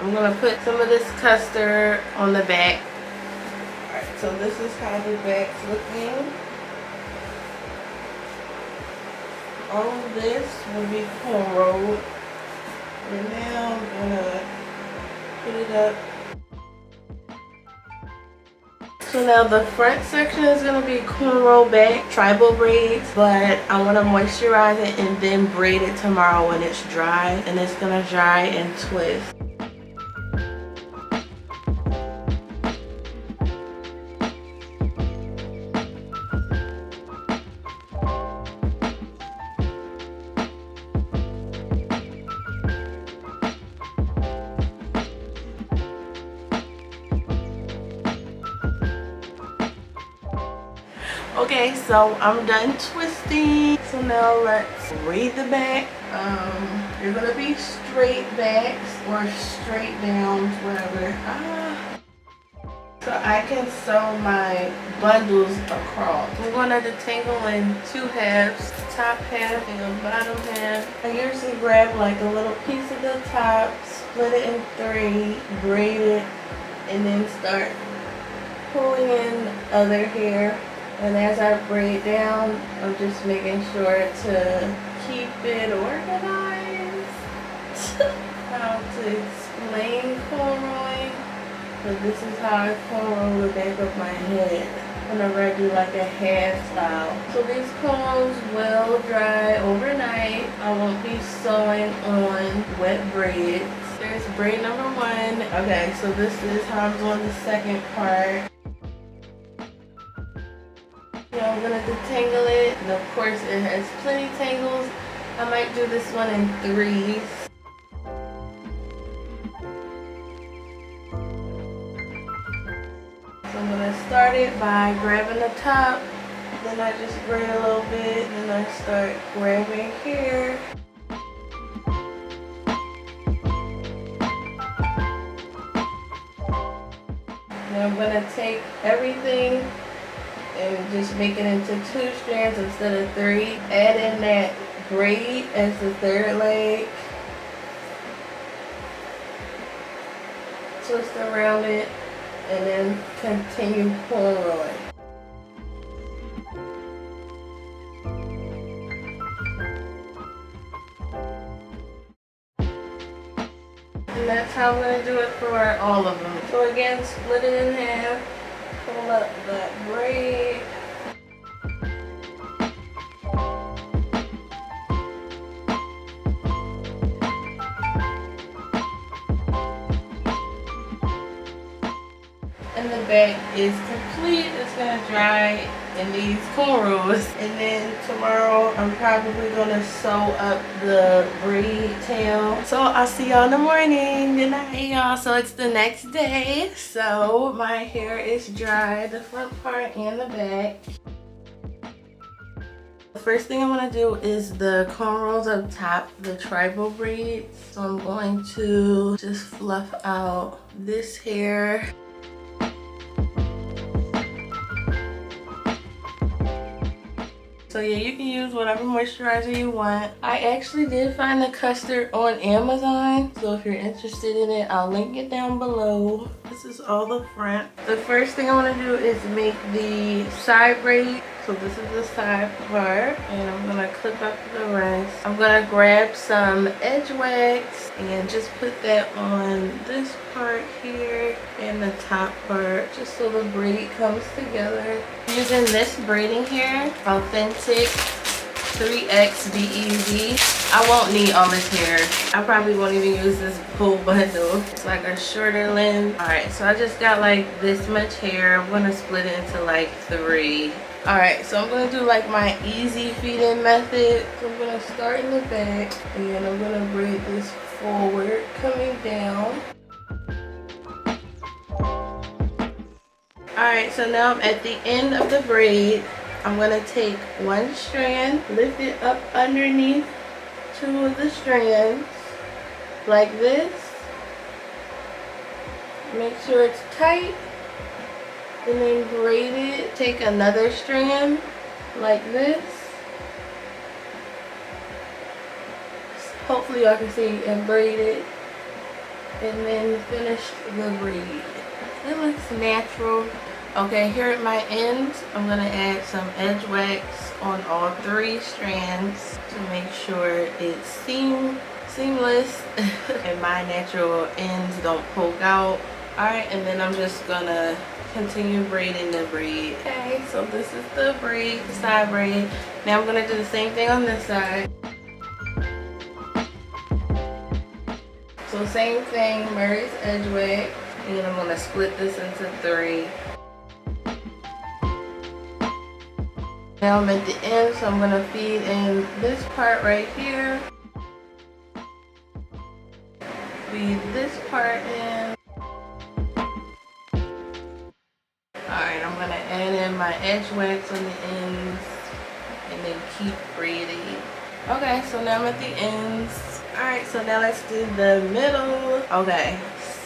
I'm gonna put some of this custard on the back. Alright, so this is how the back's looking. All of this will be cornrow. And now I'm gonna put it up. So now the front section is going to be cornrow back, tribal braids, but I want to moisturize it and then braid it tomorrow when it's dry, and it's going to dry and twist. Okay, so I'm done twisting. So now let's braid the back. They're gonna be straight backs or straight downs, whatever. So I can sew my bundles across. I'm gonna detangle in 2 halves, top half and the bottom half. I usually grab like a little piece of the top, split it in 3, braid it, and then start pulling in other hair. And as I braid down, I'm just making sure to keep it organized. How to explain cornrowing. So this is how I cornrow the back of my head whenever I do like a hairstyle. So these cornrows will dry overnight. I won't be sewing on wet braids. There's braid number 1. Okay, so this is how I'm doing the second part. I'm gonna detangle it, and of course it has plenty tangles. I might do this one in 3s. So I'm gonna start it by grabbing the top, then I just braid a little bit, and I start grabbing here. Now I'm gonna take everything and just make it into 2 strands instead of 3. Add in that braid as the 3rd leg. Twist around it and then continue cornrowing. And that's how I'm going to do it for all of them. So again, split it in half. Pull up that braid. And the back is complete. It's gonna dry in these cornrows. And then tomorrow I'm probably gonna sew up the braid tail. So I'll see y'all in the morning. Good night. Hey y'all, so it's the next day. So my hair is dry, the front part and the back. The first thing I'm gonna do is the cornrows up top, the tribal braids. So I'm going to just fluff out this hair. So yeah, you can use whatever moisturizer you want. I actually did find the Custard on Amazon, so if you're interested in it, I'll link it down below. This is all the front. The first thing I want to do is make the side braid. So this is the side part, and I'm gonna clip up the rest. I'm gonna grab some Edgewax and just put that on this part here and the top part, just so the braid comes together. Using this braiding hair, Authentic 3X BEZ. I won't need all this hair. I probably won't even use this whole bundle. It's like a shorter length. Alright, so I just got like this much hair. I'm gonna split it into like 3. Alright, so I'm going to do like my easy feeding method. So I'm going to start in the back and I'm going to braid this forward, coming down. Alright, so now I'm at the end of the braid. I'm going to take 1 strand, lift it up underneath 2 of the strands, like this. Make sure it's tight. And then braid it, take another strand like this. Hopefully y'all can see, and braid it. and then finish the braid. It looks natural. Okay, here at my ends, I'm gonna add some edge wax on all 3 strands to make sure it's seamless and my natural ends don't poke out. Alright, and then I'm just gonna continue braiding the braid. Okay, so this is the braid, the side braid. Now I'm gonna do the same thing on this side. So same thing, Murray's edge wax, and I'm gonna split this into 3. Now I'm at the end, so I'm gonna feed in this part right here. Feed this part in. Alright, I'm gonna add in my edge wax on the ends and then keep braiding. Okay, so now I'm at the ends. Alright, so now let's do the middle. Okay,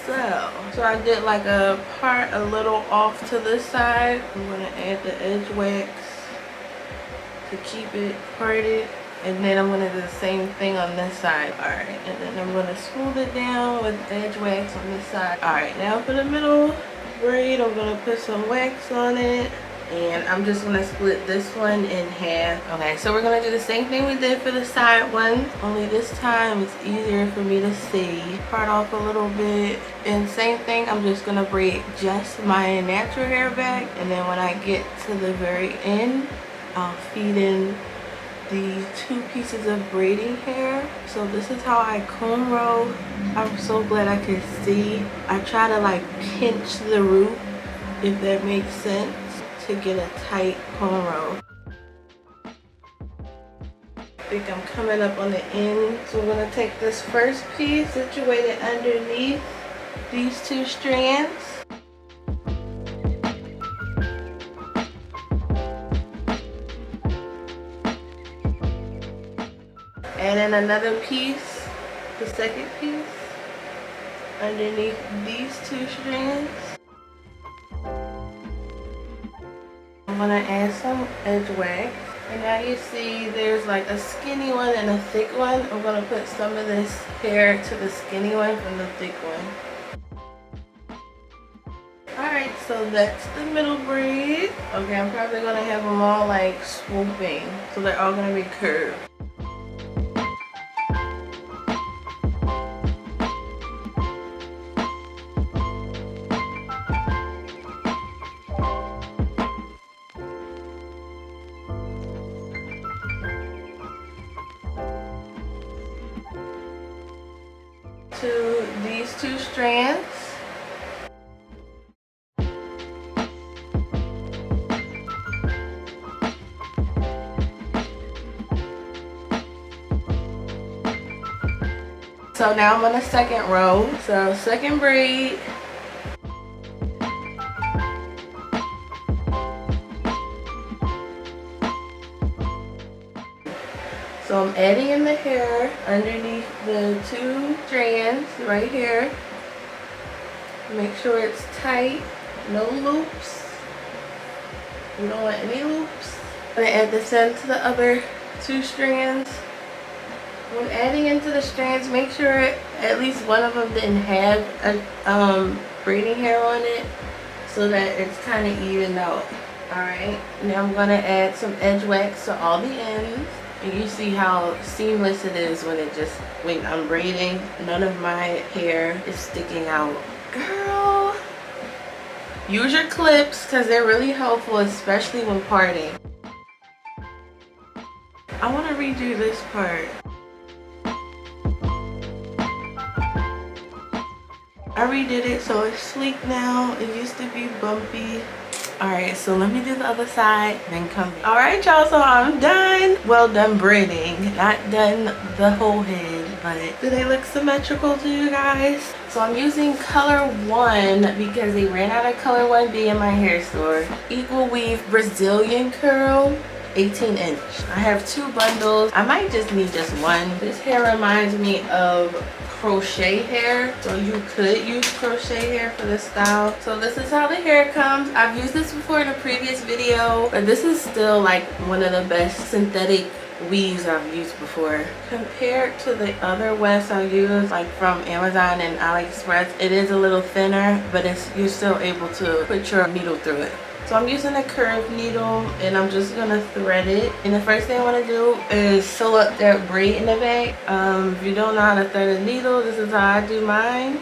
so I did like a part a little off to this side. I'm gonna add the edge wax to keep it parted, and then I'm going to do the same thing on this side. Alright, and then I'm going to smooth it down with edge wax on this side. Alright, now for the middle braid, I'm going to put some wax on it, and I'm just going to split this one in half. Okay, so we're going to do the same thing we did for the side one, only this time it's easier for me to see. Part off a little bit, and same thing, I'm just going to braid just my natural hair back, and then when I get to the very end, I'll feed in the 2 pieces of braiding hair. So this is how I cornrow. I'm so glad I can see. I try to like pinch the root, if that makes sense, to get a tight cornrow. I think I'm coming up on the end. So we're gonna take this first piece, situate it underneath these 2 strands. And then another piece, the second piece, underneath these 2 strands. I'm gonna add some edge wax. And now you see there's like a skinny one and a thick one. I'm gonna put some of this hair to the skinny one from the thick one. Alright, so that's the middle braid. Okay, I'm probably gonna have them all like swooping, so they're all gonna be curved. To these 2 strands. So now I'm on the second row. So second braid. So I'm adding in the hair underneath the 2 strands right here. Make sure it's tight, no loops. You don't want any loops. I'm gonna add this into the other 2 strands. When adding into the strands, make sure at least one of them didn't have a braiding hair on it, so that it's kind of evened out. Alright, now I'm gonna add some edge wax to all the ends. And you see how seamless it is when I'm braiding. None of my hair is sticking out. Girl, use your clips because they're really helpful, especially when parting. I want to redo this part. I redid it so it's sleek now. It used to be bumpy. Alright, so let me do the other side, then come back. Alright y'all, so I'm done. Well done braiding. Not done the whole head, but do they look symmetrical to you guys? So I'm using color 1 because they ran out of color 1B in my hair store. Equal weave Brazilian curl, 18 inch. I have 2 bundles. I might just need just one. This hair reminds me of crochet hair, so you could use crochet hair for this style. So this is how the hair comes. I've used this before in a previous video, but this is still like one of the best synthetic weaves I've used before. Compared to the other wefts I use, like from Amazon and AliExpress, it is a little thinner, but you're still able to put your needle through it. So I'm using a curved needle and I'm just gonna thread it. And the first thing I want to do is sew up that braid in the back. If you don't know how to thread a needle, this is how I do mine.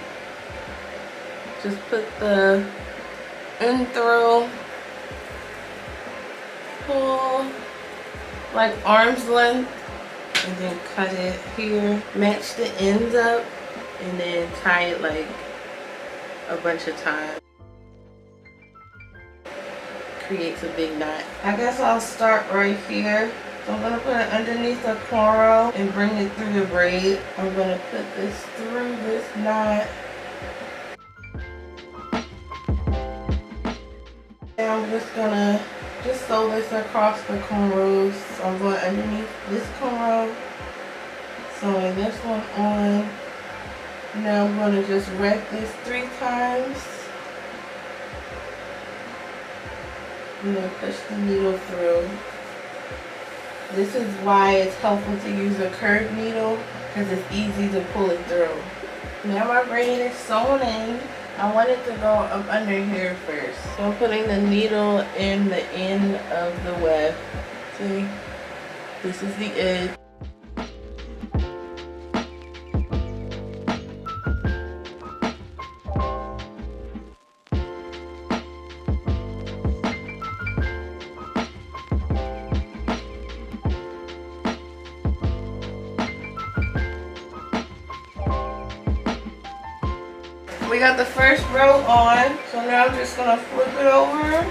Just put the end through, pull like arm's length, and then cut it here. Match the ends up and then tie it like a bunch of times. Creates a big knot. I guess I'll start right here. So I'm going to put it underneath the cornrow and bring it through the braid. I'm going to put this through this knot. And I'm just going to sew this across the cornrows. So I'm going underneath this cornrow, sewing this one on. Now I'm going to just wrap this 3 times. And then push the needle through. This is why it's helpful to use a curved needle, because it's easy to pull it through. Now my braid is sewn in. I want it to go up under here first. So I'm putting the needle in the end of the weft. See? This is the edge. We got the first row on, so now I'm just gonna flip it over.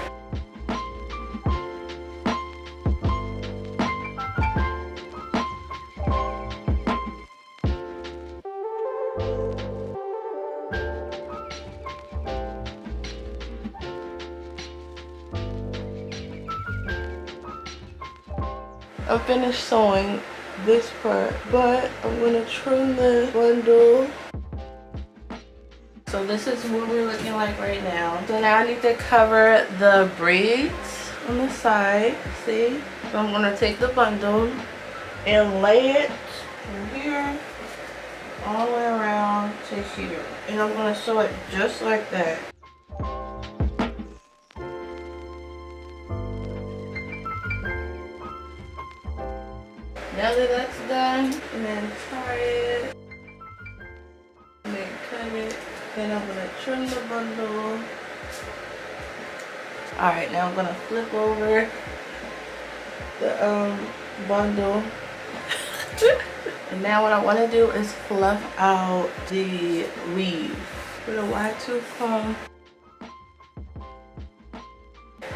I'm finished sewing this part, but I'm gonna trim the bundle. So this is what we're looking like right now. So now I need to cover the braids on the side, see? So I'm gonna take the bundle and lay it from here all the way around to here. And I'm gonna sew it just like that. Now that that's done, and then tie it, and then cut it. Then I'm gonna trim the bundle. Alright, now I'm gonna flip over the bundle. And now what I want to do is fluff out the weave with a wide tooth comb.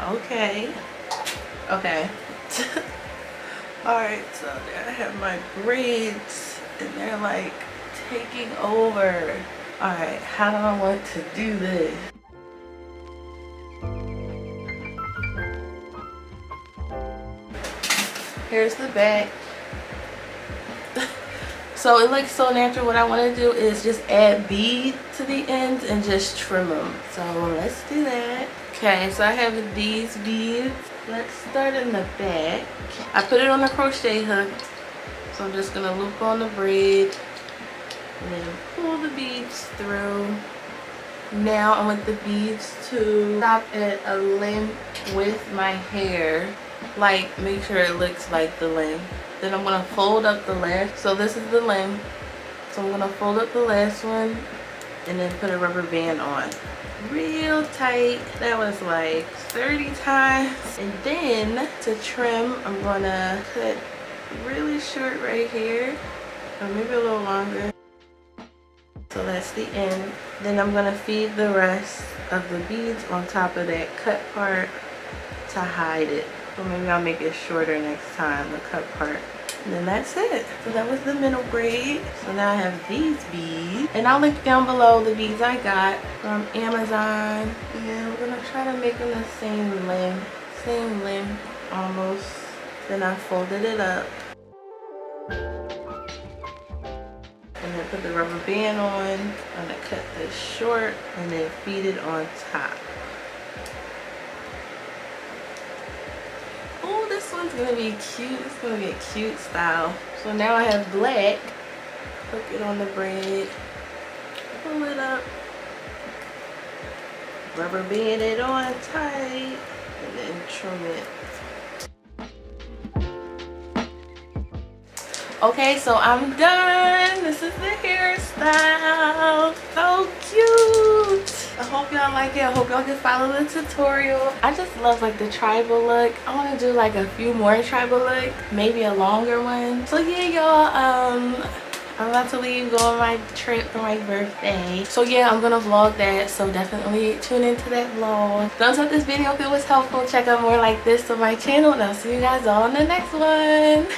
Okay. Alright, so there I have my braids and they're like taking over. Alright, how do I want to do this? Here's the back. So it looks so natural. What I want to do is just add beads to the ends and just trim them. So let's do that. Okay, so I have these beads. Let's start in the back. I put it on a crochet hook. So I'm just going to loop on the braid. And then pull the beads through. Now I want the beads to stop at a length with my hair. Like, make sure it looks like the length. Then I'm going to fold up the last. So this is the length. So I'm going to fold up the last one. And then put a rubber band on. Real tight. That was like 30 times. And then to trim, I'm going to cut really short right here. Or maybe a little longer. So that's the end. Then I'm going to feed the rest of the beads on top of that cut part to hide it. So maybe I'll make it shorter next time, the cut part. And then that's it. So that was the middle braid. So now I have these beads. And I'll link down below the beads I got from Amazon. And we're going to try to make them the same length almost. Then I folded it up. And then put the rubber band on. I'm going to cut this short and then feed it on top. Oh, this this one's gonna be cute. It's gonna be a cute style. So now I have black. Hook it on the braid. Pull it up. Rubber band it on tight. And then trim it. Okay, so I'm done. This is the hairstyle. So cute. I hope y'all like it. I hope y'all can follow the tutorial. I just love like the tribal look. I want to do like a few more tribal looks, maybe a longer one. So yeah, y'all, I'm about to leave, go on my trip for my birthday. So yeah, I'm gonna vlog that, so definitely tune into that vlog. Thumbs up this video if it was helpful. Check out more like this on my channel, and I'll see you guys all in the next one.